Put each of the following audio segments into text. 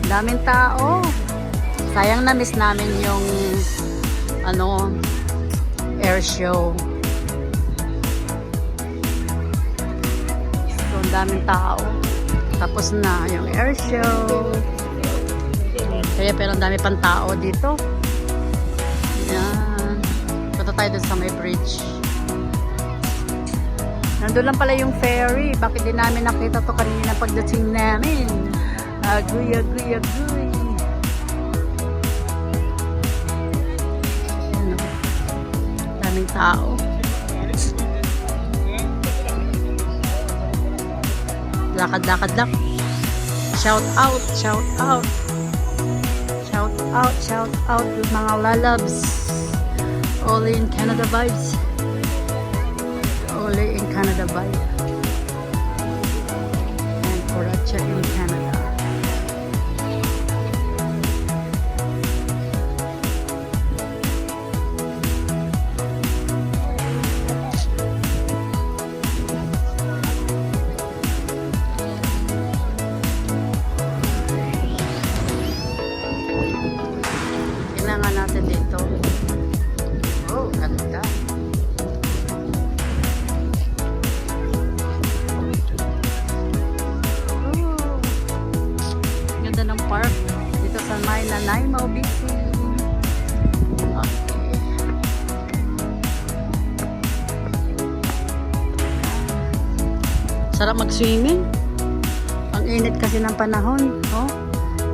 Daming tao. Sayang na miss namin yung air show. So, ang daming tao. Tapos na yung air show. Kaya pero ang dami pang tao dito. Yan. Punta tayo dun sa may bridge. Nandun lang pala yung ferry. Bakit di namin nakita to kanina pagdating namin? Agoy, agoy, agoy. Ano? Daming tao. Lakad-lakad lang. Shout out, shout out. Shout out, shout out mga lalabs. Only in Canada vibes. Only in Canada vibe. And Coracha in Canada. Kailangan natin dito. Oh, ganda. Ng park dito sa may Nanaimo, BC. Okay. Sarap mag-swimming. Ang init kasi ng panahon, oh.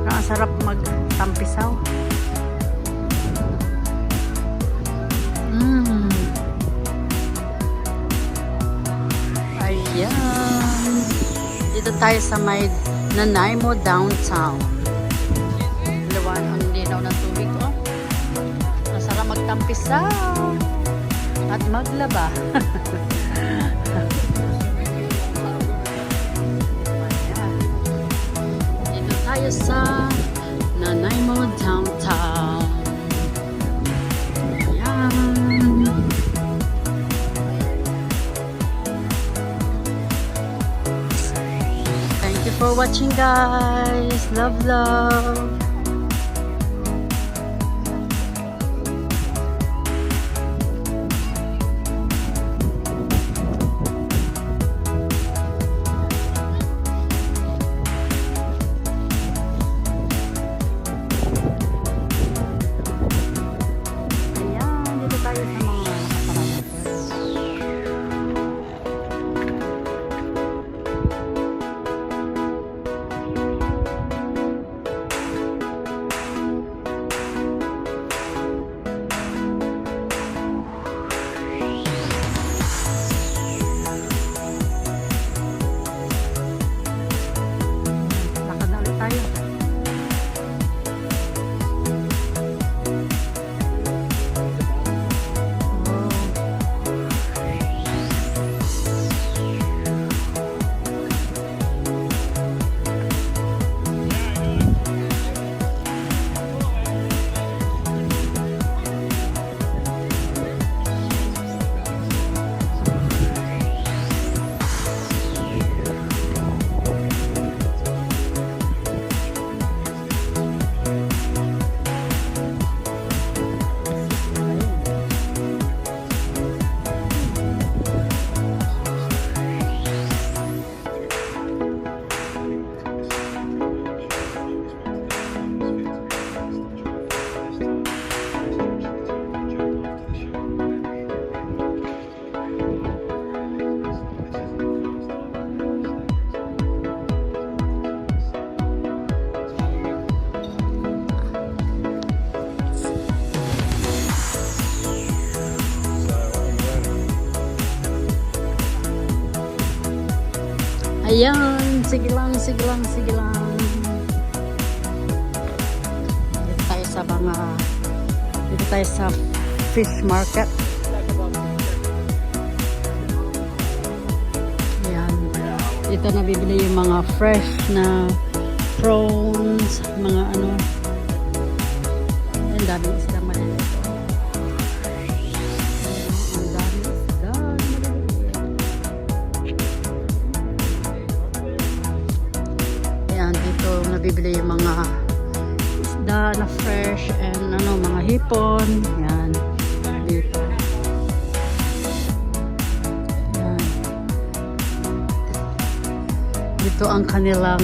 Ang sarap mag-tampisaw. Ayan. Dito tayo sa may Nanaimo downtown. Lawan ang linaw ng tubig, oh. Masarap magtampisaw at maglaba. Dito tayo sa Nanaimo downtown. Ayan. Thank you for watching, guys. Love, love. Ayan, dito tayo sa mga Ayan, sige lang, sige lang, sige lang. Dito tayo sa mga, dito tayo sa fish market. Ayan. Dito nabibili yung mga fresh na prawns, mga ano. Ang daming isda maliliit. Ang daming isda maliliit. Ayan, dito nabibili yung mga isda na fresh and ano, mga hipon. Ayan, dito. Ayan. Dito ang kanilang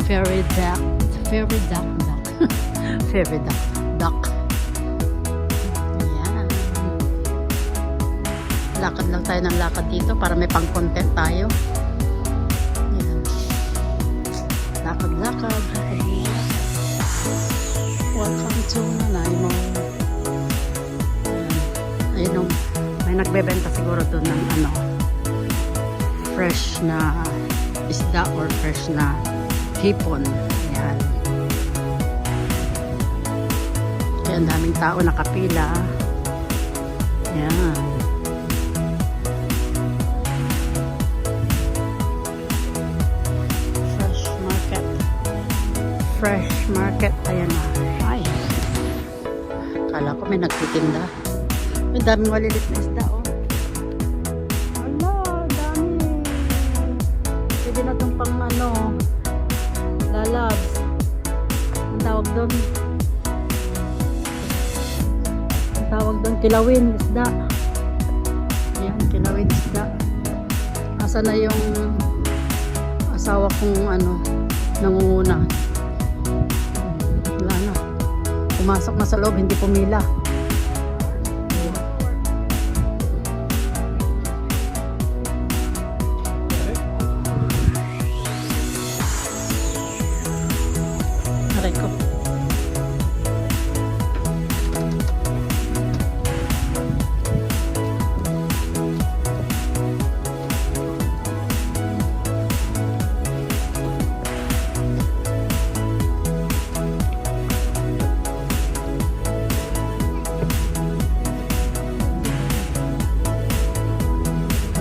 fairy duck. Fairy duck. Fairy duck. Ayan. Lakad lang tayo ng lakad dito para may pang-content tayo. Ayan. Lakad. Welcome to Nanaimo. Ayun, may nagbebenta siguro doon ng ano, fresh na isda or fresh na hipon. Ayan. Kaya ang daming tao nakapila. Ayan. Fresh market. Ayan na. Ay. Kala ko may nagtitinda. May daming malilit na isda, oh. Ala, dami. Pwede na itong pang ano, lalabs. Ang tawag doon. Ang tawag doon, kilawin, isda. Ayan, kilawin, isda. Asa na yung asawa kong ano, nangunguna. Wala na. Pumasok na sa loob, hindi pumila. Aray ko.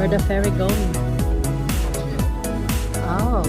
Where the ferry going? Oh.